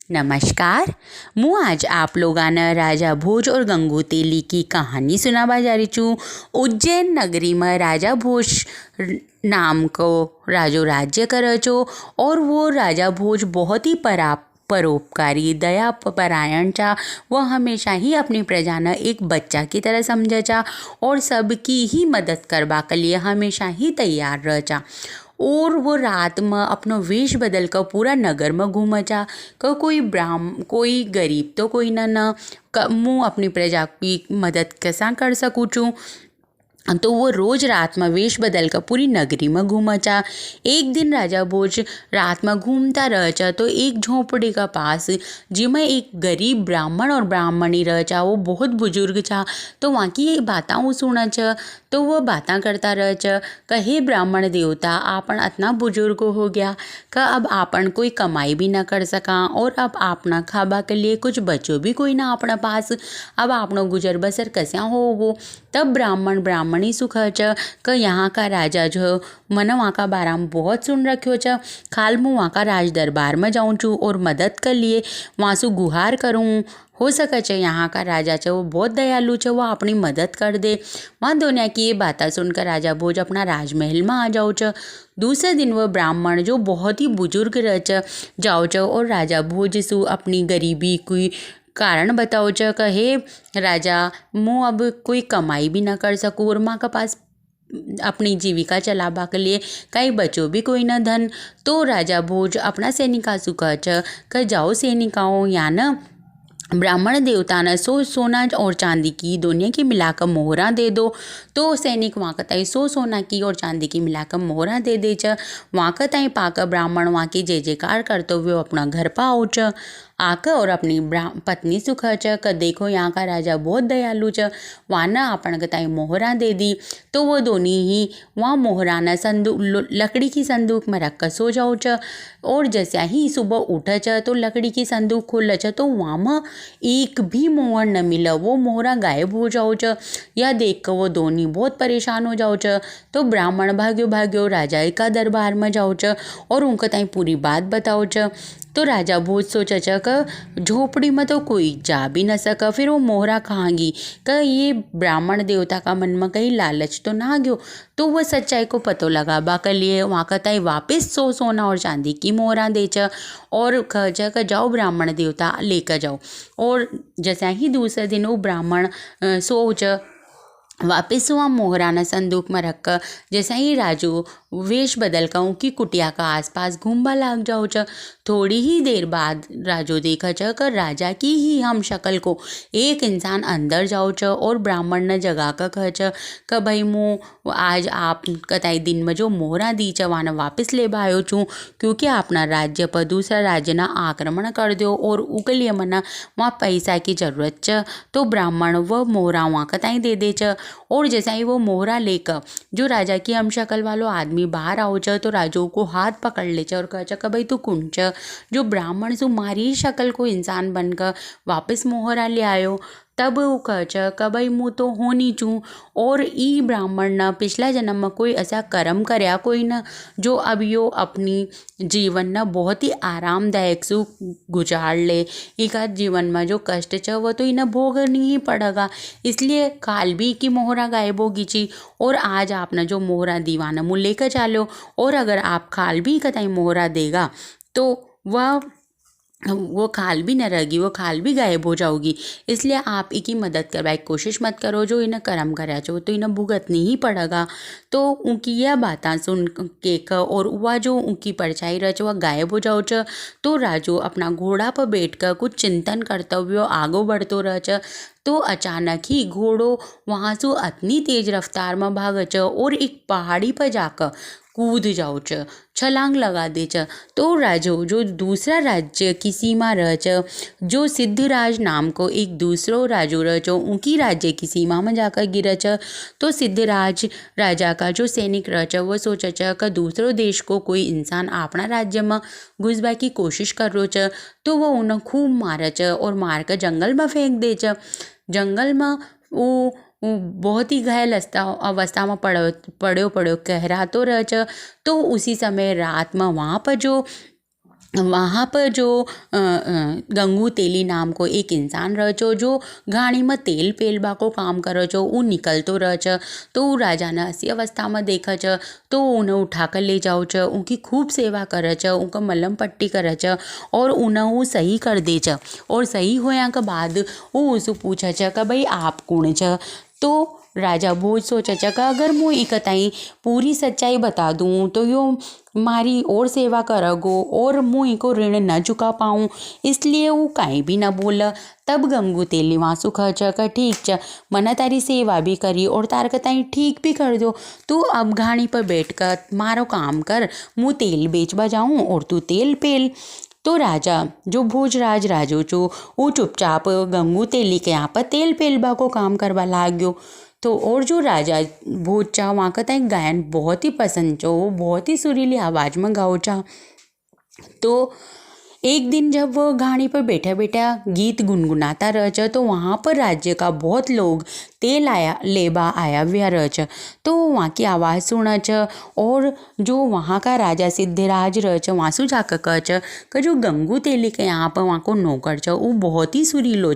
नमस्कार। मैं आज आप लोगाना राजा भोज और गंगू तेली की कहानी सुनावा जा रही छूँ। उज्जैन नगरी में राजा भोज नाम को राजो राज्य करे छो और वो राजा भोज बहुत ही परोपकारी दया परायण चा। वह हमेशा ही अपनी प्रजा ने एक बच्चा की तरह समझे चा और सबकी ही मदद करवा के लिए हमेशा ही तैयार रह चा। और वो रात में अपनो वेश बदल कर पूरा नगर में घूम जा। कोई गरीब तो कोई ना मुँह अपनी प्रजा की मदद कैसा कर सकूँ छूँ। तो वो रोज रात में वेश बदल कर पूरी नगरी में घूमा चा। एक दिन राजा भोज रात में घूमता रह चा तो एक झोंपड़ी का पास जिसमें एक गरीब ब्राह्मण और ब्राह्मणी रह चा। वो बहुत बुजुर्ग था तो वहाँ की बातें वो सुना चा। तो वो बातें करता रह चा कहे ब्राह्मण देवता आपन इतना बुजुर्ग हो गया का अब आपन कोई कमाई भी ना कर सका और अब आपना खाबा के लिए कुछ बचो भी कोई ना अपना पास। अब आपनो गुजर बसर कैसा होगो। तब ब्राह्मणी सुखा च कि यहाँ का राजा जो मन वहाँ का बारे में बहुत सुन रखो च। खाल मुँह वहाँ का राज दरबार में जाऊँ छूँ और मदद कर लिए वहाँ से गुहार करूँ। हो सके च यहाँ का राजा च वो बहुत दयालु च, वो अपनी मदद कर दे। वहाँ दुनिया की ये बातें सुनकर राजा भोज अपना राजमहल में आ जाओ च। दूसरे दिन वह ब्राह्मण जो बहुत ही बुजुर्ग रह च जाओ च और राजा भोज सु अपनी गरीबी की कारण बताओ च कहे राजा मुँह अब कोई कमाई भी ना कर सकूँ और माँ के पास अपनी जीविका चलाबा के लिए कहीं बचो भी कोई ना धन। तो राजा भोज अपना सैनिका सुखा च कि जाओ सैनिकाओं या न ब्राह्मण देवता ने सोना और चांदी की दोनों की मिलाकर मोहरा दे दो। तो सैनिक वहाँ कताई सोना की और चांदी की मिलाकर मोहरा दे दे च। वहाँ कताई पाकर ब्राह्मण वहाँ की जय जयकार करते हुए अपना घर पाओ च। आकर और अपनी पत्नी सुखा च कि देखो यहाँ का राजा बहुत दयालु च, वहाँ ना अपन कताई मोहरा दे दी। तो वो दोनों ही वहाँ मोहरा न लकड़ी की संदूक में रख कर सो जाओ च। और जैसे ही सुबह उठा च तो लकड़ी की संदूक खोल च तो वहाँ में एक भी मोहर न मिला, वो मोहरा गायब हो जाओ च। यह देख कर वो दोनों बहुत परेशान हो जाओ च। तो ब्राह्मण भाग्यो भाग्यो राजा का दरबार में जाओ च और उनका ताई पूरी बात बताओ च। तो राजा भोज सोचा च कि झोपड़ी में तो कोई जा भी न सका, फिर वो मोहरा कहाँगी कि ये ब्राह्मण देवता का मन में कहीं लालच तो ना गयो। तो वह सच्चाई को पतो लगाबा के लिए वहाँ का ताई वापस सोना और चांदी की मोहरा दे च और कह च कि जाओ ब्राह्मण देवता लेकर जाओ। और जैसे ही दूसरे दिन वो ब्राह्मण सो च वापिस वहाँ मोहरा न संदूक में रख कर जैसे ही राजू वेश बदल कर उनकी कुटिया का आसपास घूमबा लाग जाओ च। थोड़ी ही देर बाद राजू देखा च कर राजा की ही हम शक्ल को एक इंसान अंदर जाओ च और ब्राह्मण ने जगा कर कह च कि भाई मुँह आज आप कताई दिन में जो मोहरा दी च वहाँ वापस ले आयो छूँ क्योंकि अपना राज्य पर दूसरा राज्य ना आक्रमण कर दो और उके लिए मना वहाँ पैसा की जरूरत च। तो ब्राह्मण वह मोहरा वहाँ कताई दे दे च। और जैसा ही वो मोहरा लेकर जो राजा की हम शक्ल वालों आदमी बाहर आओ च तो राजू को हाथ पकड़ ले च और कह च कि भाई तू कौन च जो ब्राह्मण सु मारी शक्ल को इंसान बनकर वापस मोहरा ले आयो। तब वो कह च कि भाई मुँह तो होनी चूँ और ई ब्राह्मण न पिछला जन्म में कोई ऐसा कर्म करया कोई न जो अब यो अपनी जीवन न बहुत ही आरामदायक सु गुजार ले। इका जीवन में जो कष्ट च वो तो इन्हें भोगनी ही पड़ेगा, इसलिए काल भी की मोहरा गायब होगी ची। और आज आपने जो मोहरा दीवाना मुँह लेकर चालो और अगर आप खाल भी कताई मोहरा देगा तो वो खाल भी न रहेगी, वो खाल भी गायब हो जाओगी। इसलिए आप इनकी मदद करवाए कोशिश मत करो, जो इन्हें कर्म करा चो तो इन्हें भुगतनी ही पड़ेगा। तो उनकी यह बातें सुन के और वह जो उनकी परछाई रह वह गायब हो जाओ च। तो राजू अपना घोड़ा पर बैठ कर कुछ चिंतन करते हुए आगो बढ़तो रह च। तो अचानक ही घोड़ो वहाँ से इतनी तेज रफ्तार में भाग च और एक पहाड़ी पर जाकर कूद जाओ च, छलांग लगा दे च। तो राजो जो दूसरा राज्य की सीमा रह च जो सिद्धराज नाम को एक दूसरो राजो रह चो उनकी राज्य की सीमा में जाकर गिर च। तो सिद्धराज राजा का जो सैनिक रह च वो सोच च कि दूसरो देश को कोई इंसान अपना राज्य में घुसबा की कोशिश कर रो च। तो वो उन्हें खूब मार च और मार कर जंगल में फेंक दे च। जंगल में वो बहुत ही घायल अवस्था में पड़ो कहरा तो रह च। तो उसी समय रात में वहाँ पर जो वहाँ पर जो गंगू तेली नाम को एक इंसान रह जो घाणी में तेल पेलबा को काम करे ऊ निकलतो रह तो ऊ राजा ने ऐसी अवस्था में देखे तो उन्हें उठा कर ले जाओ उनकी खूब सेवा करे उनका मलम पट्टी करे और उन्हें वो सही कर दे और सही होया के बाद वो उससे पूछे कि भाई आप कौन छ। तो राजा भोज सोचे कि अगर मैं एक ताई पूरी सच्चाई बता दूँ तो यो मारी और सेवा करगो और मुँह इको ऋण न चुका पाऊँ, इसलिए वो कहीं भी न बोला। तब गंगू तेली वासु खच का ठीक छ, मना तारी सेवा भी करी और तार का ताई ठीक भी कर दो। तू अब घाणी पर बैठ कर मारो काम कर, मुँह तेल बेचवा जाऊँ और तू तेल पेल। तो राजा जो भोजराज राजो चो वो चुपचाप गंगू तेली के यहाँ पर तेल पेलबा को काम करवा लाग्यो। तो और जो राजा भोज चा वहाँ का एक गायन बहुत ही पसंद चो, वो बहुत ही सुरीली आवाज़ में गाओ चा। तो एक दिन जब वो घाणी पर बैठा बैठा गीत गुनगुनाता रह तो वहाँ पर राज्य का बहुत लोग तेल लेबा आया हुआ रह तो वहाँ की आवाज़ सुना और जो वहाँ का राजा सिद्धराज रह वासु जाकर कह जो गंगू तेली के यहाँ पर वहाँ को नौकर वो बहुत ही सुरीलो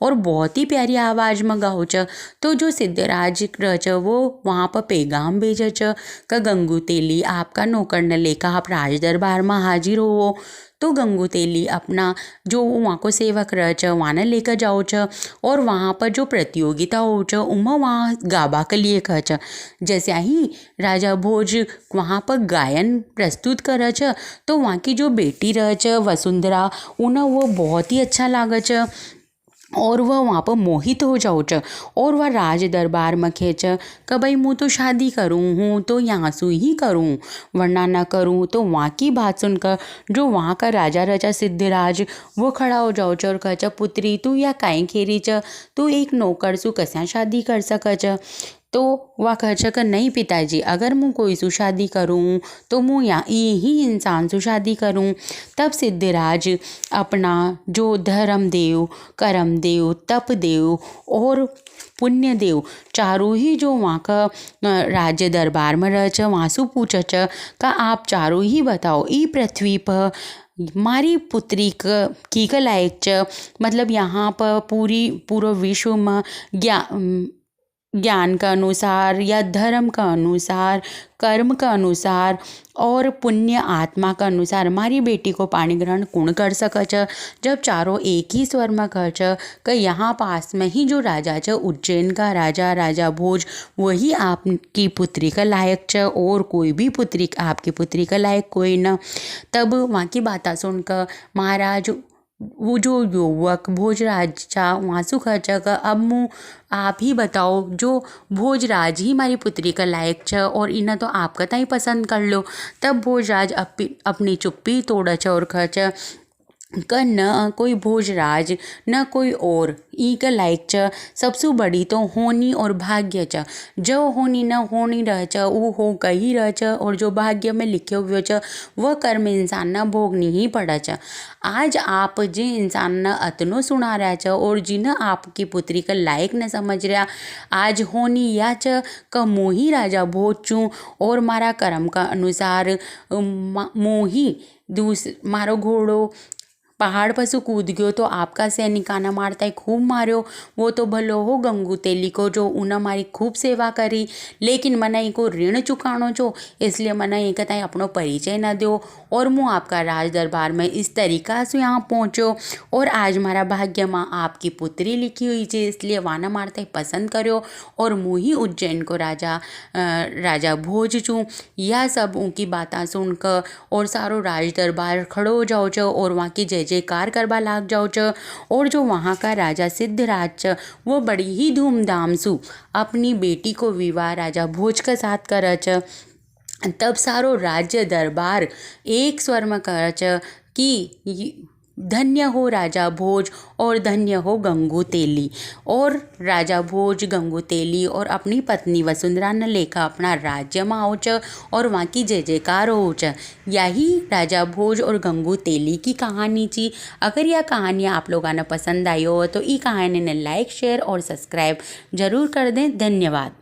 और बहुत ही प्यारी आवाज़ में गाओ तो जो सिद्धराज रह वो वहाँ पर पैगाम भेजे कि गंगू तेली आपका नौकर न लेकर आप राज दरबार में हाजिर हो। तो गंगू तेली अपना जो वहाँ को सेवक रह वहाँ ने लेकर जाओ और वहाँ पर जो प्रतियोगिता हो उमा वहाँ गाबा के लिए कह जैसे ही राजा भोज वहाँ पर गायन प्रस्तुत कर तो वहाँ की जो बेटी रह वसुंधरा उन्हें वो बहुत ही अच्छा लागे और वह वहाँ पर मोहित हो जाओ और वह राज दरबार में खेच कि भाई मुँह तो शादी करूँ हूँ तो यहाँ से ही करूँ वरना ना करूँ। तो वहाँ की बात सुनकर जो वहाँ का राजा रचा सिद्धराज वो खड़ा हो जाओ और कह पुत्री तू या काई खेरी तू एक नौकर सु कसा शादी कर सक। तो वह कह कि नहीं पिताजी, अगर मैं कोई सु शादी करूँ तो मैं यही इंसान सु शादी करूँ। तब सिद्धराज अपना जो धर्मदेव, कर्मदेव, तपदेव और पुण्य देव चारों ही जो वहाँ का राज्य दरबार में रह वासु पूछ का आप चारों ही बताओ ई पृथ्वी पर मारी पुत्री की लायक मतलब यहाँ पर पूरा विश्व में ज्ञान का अनुसार या धर्म का अनुसार, कर्म का अनुसार और पुण्य आत्मा का अनुसार हमारी बेटी को पाणी ग्रहण कौन कर सकच। जब चारों एक ही स्वर में कह कि यहाँ पास में ही जो राजा छ उज्जैन का राजा भोज वही आपकी पुत्री का लायक छ और कोई भी पुत्री आपकी पुत्री का लायक कोई न। तब वहाँ की बातें सुनकर महाराज वो जो युवक भोजराज था वहाँ सु खर्चा का अब मुँह आप ही बताओ जो भोजराज ही हमारी पुत्री का लायक छ और इन्हें तो आपका ताई पसंद कर लो। तब भोजराज अपनी चुप्पी तोड़ा छ और खर्चा का न कोई भोजराज न कोई और ई का लायक छ। सबसे बड़ी तो होनी और भाग्य छ, जो होनी न होनी रह छ वो हो गई रह छ और जो भाग्य में लिखे हुए छ वह कर्म इंसान न भोगनी ही पड़ा छ। आज आप जे इंसान न अतनो सुना रहा छ और जिन्हें आपकी पुत्री का लायक न समझ रहा, आज होनी या छ क मोही राजा भोज चूँ और मारा कर्म का अनुसार मोही मारो घोड़ो पहाड़ पर से कूद गयो तो आपका सैनिकाना मारता है खूब मार्यो। वो तो भलो हो गंगू तेली को जो उन्हें मारी खूब सेवा करी, लेकिन मना को ऋण चुकानो छो इसलिए मना ये कहता है अपनो परिचय न दो और मुँह आपका राज दरबार में इस तरीका से यहाँ पहुँचो और आज हमारा भाग्य में आपकी पुत्री लिखी हुई थी इसलिए वाना मारता पसंद करो और मुँह ही उज्जैन को राजा भोज चूँ। यह सब उनकी बातें सुनकर और सारो राज दरबार खड़ो हो जाओ छो और वहाँ की जय जयकार करवा लाग जाओ छ। और जो वहाँ का राजा सिद्धराज छ वो बड़ी ही धूमधाम सु अपनी बेटी को विवाह राजा भोज के साथ कर छ। तब सारो राज्य दरबार एक स्वर में कह छ कि धन्य हो राजा भोज और धन्य हो गंगू तेली। और राजा भोज गंगू तेली और अपनी पत्नी वसुंधरा ने लेकर अपना राज्य में आओ छ और वहाँ की जय जयकार हो छ। यही राजा भोज और गंगू तेली की कहानी थी। अगर यह कहानी आप लोगों ने पसंद आई हो तो ई कहानी ने लाइक शेयर और सब्सक्राइब जरूर कर दें। धन्यवाद।